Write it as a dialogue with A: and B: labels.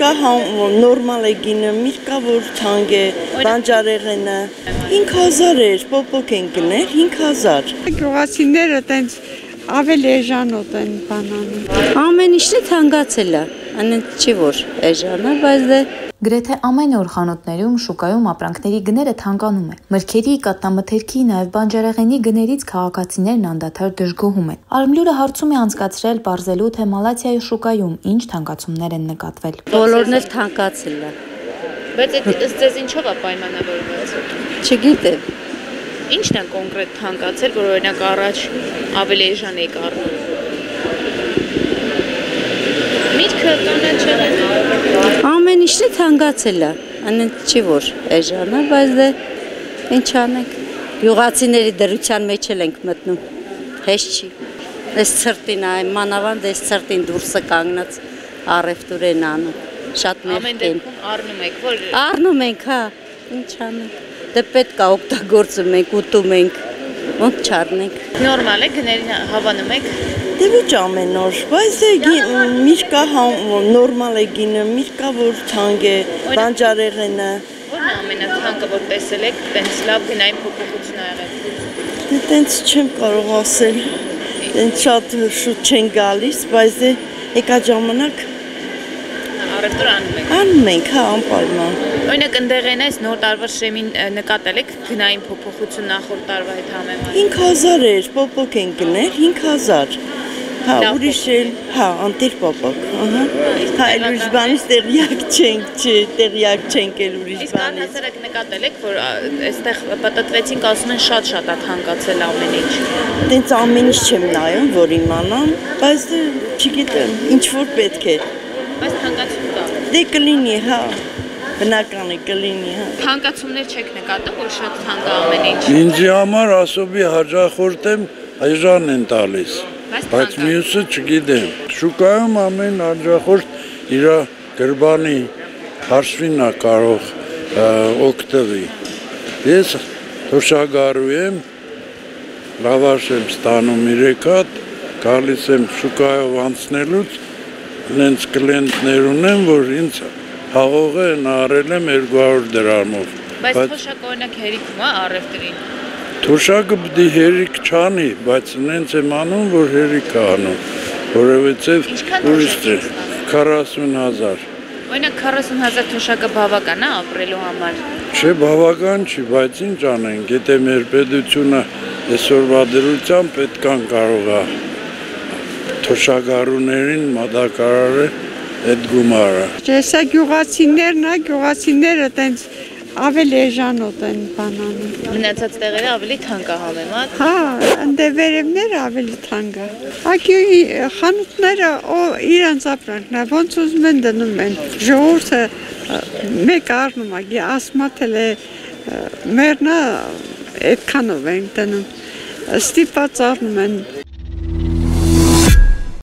A: Միրկա նորմալ է գինը, միրկա որ թանկ է, բանջարեղենը 5000 էր, պոպոկ են գնել 5000։
B: Գյուղացիները տենց ավելի էժանոտ են բանանում։
C: Ամեն ինչն է թանկացել է, այնինչ չի որ էժանա, բայց դե
D: Գրեթե ամեն օր խանութներում, շուկայում ապրանքների գները թանկանում են։ Մրգերի, կատնամթերքի, նաև բանջարեղենի գներից քաղաքացիներն անդադար դժգոհում են։ Արմլյուրը հարցում է անցկացրել պարզելու, թե Մալաթիայի շուկայում ինչ թանկացումներ են նկատվել։
C: բոլորն էլ թանկացել է։
E: Բայց ըստ ձեզ ինչով է պայմանավորված։
C: Չգիտեմ։
E: Ինչն է կոնկրետ թանկացել, որ օրինակ առաջ ավելի էժան եք առնում։ Միրգը կանաչեղենը
C: Ամեն ինչն է թանկացել է, այնինչ չի որ էժանա, բայց դե ինչ անենք։ Գյուղացիների դրության մեջ ենք մտնում։ Հեշտ չի։ Այս ցրտին այ մանավանդ այս ցրտին դուրսը կանգնած առևտուր են անում։ Շատ մեղք են։
E: առնում եք, որ
C: Առնում ենք, հա, ինչ անենք։ Դե պետք է օգտագործում ենք, ուտում ենք, ոնց չառնենք։
E: նորմալ է գներին հավանում եք։
A: Դե ոչ ամեն օր, բայց միրկա նորմալ է գինը, միրկա որ թանկ է, բանջարեղենը։
E: Որն է ամենաթանկը, որ տեսել եք, տենց լավ գնային փոփոխություն ա եղել։
A: Դե տենց չեմ կարող ասել, տենց շատ շուտ չեն գալիս, բայց դե եկա ժամանակ
E: Առևտուր անում եք։
A: անում ենք, հա, անպայման։
E: Օրինակ ընդեղեն այս նոր տարվա շեմին նկատել եք գնային փոփոխություն նախորդ տարվա հետ համեմատ։
A: 5000 էր, պոպոկ են գնել 5000։ Հա, ուրիշ էլ, հա, անտիր պոպոկ, ահա։ Հա, էլ ուրիշ բանից տեղյակ չենք, տեղյակ չենք էլ ուրիշ
E: Իսկ
A: բանից։
E: առհասարակ նկատել եք, որ այստեղ պատտվեցինք, ասում են շատ է թանկացել ամեն ինչ։
A: Տենց ամեն ինչ չեմ նայում, որ իմանամ, բայց չգիտեմ, ինչ որ պետք է։
E: Բայց թանկացում կա։
A: Դե կլինի, հա, բնական է կլինի, հա։
E: Թանկացումներ չեք նկատում, որ շատ թանկ է ամեն ինչ։
F: Ինձի համար ասոբի հաջախորդ եմ, այժան են տալիս, բայց մյուսը չգիտեմ։ Շուկայում ամեն հաջախորդ իր գրբանի հարսվին է կարող օգտվի։ Ես թոշագարու եմ, լավաշ եմ ստանում 3 հատ, գալիս եմ շուկայով անցնելուց, նենց կլենտներ ունեմ, որ ինձ հաղողը նարել եմ 200 դրամով։
E: Բայց թոշակը օրինակ հերիքում է առևտրին։
F: Թոշակը պիտի հերիք չանի, բայց նենց եմ անում, որ հերիք է անում, որովհետև ուրիշ 40000։
E: Օրինակ 40000 թոշակը բավական է ապրելու համար։
F: Չէ, բավական չի, բայց ինչ անենք, եթե մեր պետությունը այսօրվա դրությամբ պետքան կարող է թոշակառուներին մատակարարել այդ գումարը։
B: Հեսա գյուղացիները տենց ավելի էժանոտ են բանանում։
E: Մնացած տեղերը ավելի թանկ է համեմատ։
B: Հա, դե վերևները ավելի թանկ է։ Ակի խանութները իրանց ապրանքն է, ոնց ուզում են դնում են։ Ժողովուրդը մեկ առնում է, ասմաթել է մերնա այդքանով են դնում։ Ստիպած առնում են